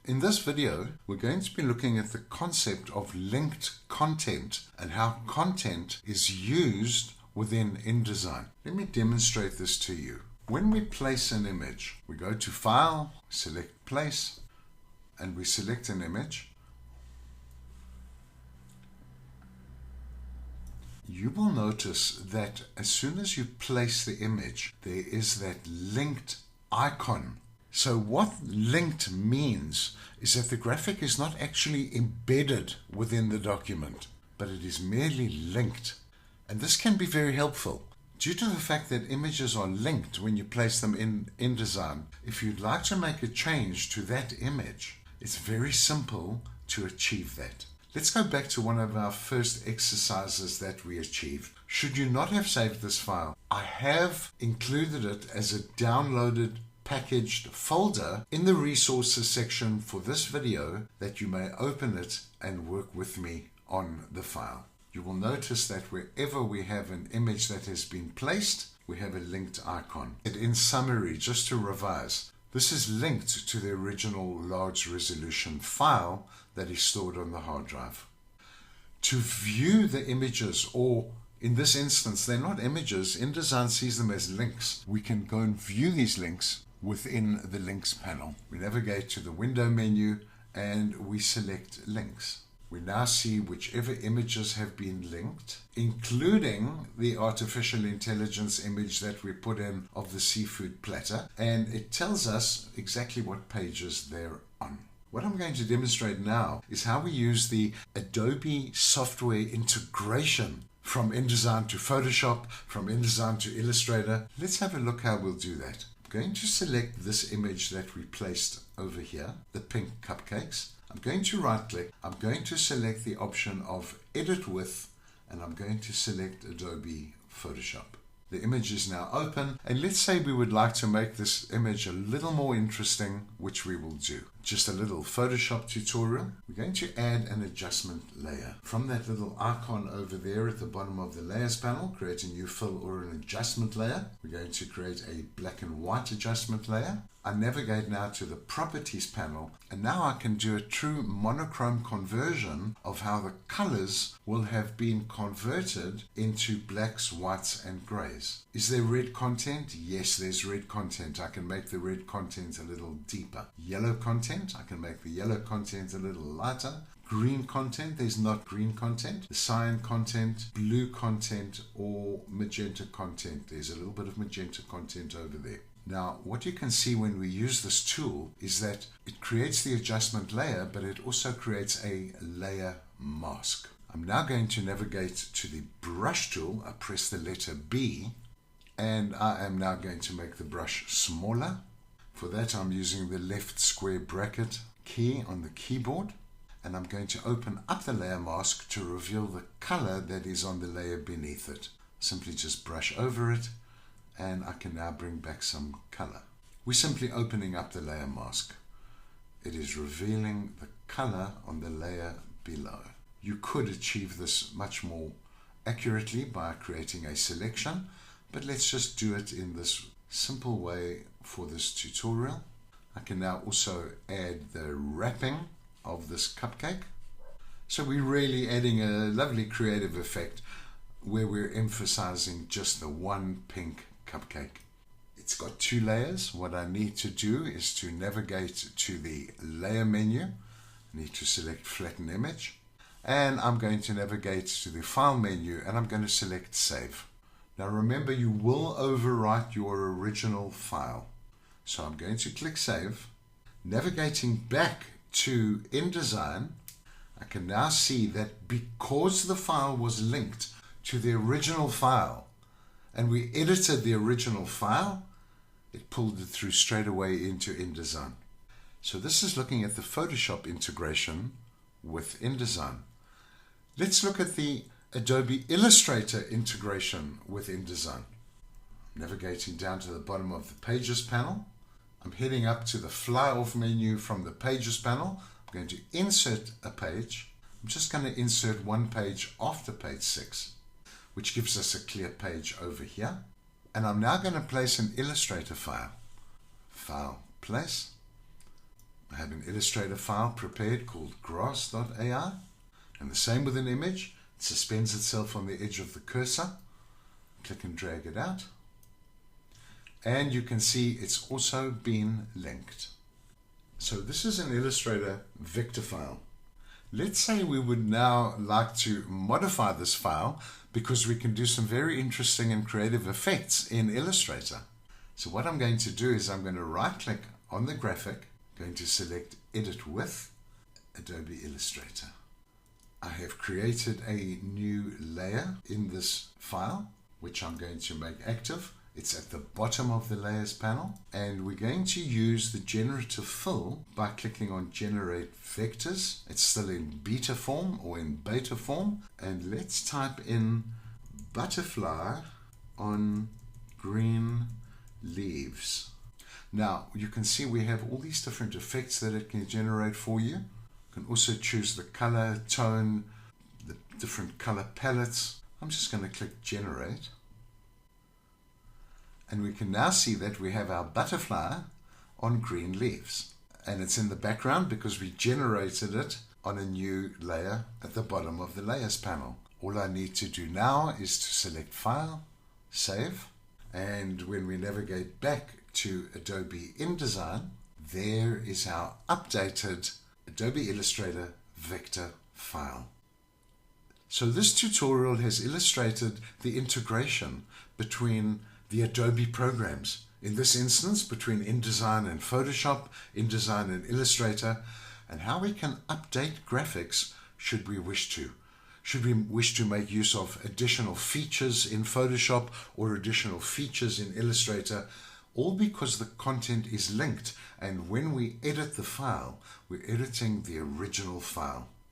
In this video, we're going to be looking at the concept of linked content and how content is used within InDesign. Let me demonstrate this to you. When we place an image, we go to File, select Place, and we select an image. You will notice that as soon as you place the image, there is that linked icon. So what linked means is that the graphic is not actually embedded within the document, but it is merely linked. And this can be very helpful. Due to the fact that images are linked when you place them in InDesign, if you'd like to make a change to that image, it's very simple to achieve that. Let's go back to one of our first exercises that we achieved. Should you not have saved this file, I have included it as a downloaded packaged folder in the resources section for this video that you may open it and work with me on the file. You will notice that wherever we have an image that has been placed, we have a linked icon. And in summary, just to revise, this is linked to the original large resolution file that is stored on the hard drive. To view the images, or in this instance, they're not images, InDesign sees them as links. We can go and view these links within the links panel. We navigate to the window menu and we select links. We now see whichever images have been linked, including the artificial intelligence image that we put in of the seafood platter, and it tells us exactly what pages they're on. What I'm going to demonstrate now is how we use the Adobe software integration from InDesign to Photoshop, from InDesign to Illustrator. Let's have a look how we'll do that. I'm going to select this image that we placed over here, the pink cupcakes. I'm going to right click, I'm going to select the option of Edit With, and I'm going to select Adobe Photoshop. The image is now open, and let's say we would like to make this image a little more interesting, which we will do. Just a little Photoshop tutorial. We're going to add an adjustment layer. From that little icon over there at the bottom of the layers panel, create a new fill or an adjustment layer. We're going to create a black and white adjustment layer. I navigate now to the properties panel, and now I can do a true monochrome conversion of how the colors will have been converted into blacks, whites and grays. Is there red content? Yes, there's red content. I can make the red content a little deeper. Yellow content, I can make the yellow content a little lighter. Green content, there's not green content. The cyan content, blue content or magenta content. There's a little bit of magenta content over there. Now, what you can see when we use this tool is that it creates the adjustment layer, but it also creates a layer mask. I'm now going to navigate to the brush tool. I press the letter B, and I am now going to make the brush smaller. For that, I'm using the left square bracket key on the keyboard, and I'm going to open up the layer mask to reveal the color that is on the layer beneath it. Simply just brush over it, and I can now bring back some color. We're simply opening up the layer mask. It is revealing the color on the layer below. You could achieve this much more accurately by creating a selection, but let's just do it in this simple way for this tutorial. I can now also add the wrapping of this cupcake. So we're really adding a lovely creative effect where we're emphasizing just the one pink cupcake. It's got two layers. What I need to do is to navigate to the layer menu. I need to select flatten image, and I'm going to navigate to the file menu and I'm going to select save. Now remember, you will overwrite your original file. So I'm going to click save. Navigating back to InDesign, I can now see that because the file was linked to the original file, and we edited the original file, it pulled it through straight away into InDesign. So this is looking at the Photoshop integration with InDesign. Let's look at the Adobe Illustrator integration with InDesign. Navigating down to the bottom of the Pages panel, I'm heading up to the Fly Off menu from the Pages panel. I'm going to insert a page. I'm just going to insert one page after page 6. Which gives us a clear page over here. And I'm now going to place an Illustrator file. File, place, I have an Illustrator file prepared called grass.ai, and the same with an image. It suspends itself on the edge of the cursor. Click and drag it out. And you can see it's also been linked. So this is an Illustrator vector file. Let's say we would now like to modify this file because we can do some very interesting and creative effects in Illustrator. So what I'm going to do is I'm going to right click on the graphic, going to select Edit With, Adobe Illustrator. I have created a new layer in this file, which I'm going to make active. It's at the bottom of the Layers panel, and we're going to use the generative fill by clicking on Generate Vectors. It's still in beta form or in beta form, and let's type in butterfly on green leaves. Now you can see we have all these different effects that it can generate for you. You can also choose the color, tone, the different color palettes. I'm just going to click Generate. And we can now see that we have our butterfly on green leaves. And it's in the background because we generated it on a new layer at the bottom of the Layers panel. All I need to do now is to select File, Save. And when we navigate back to Adobe InDesign, there is our updated Adobe Illustrator vector file. So this tutorial has illustrated the integration between the Adobe programs. In this instance, between InDesign and Photoshop, InDesign and Illustrator, and how we can update graphics should we wish to. Should we wish to make use of additional features in Photoshop or additional features in Illustrator, all because the content is linked, and when we edit the file, we're editing the original file.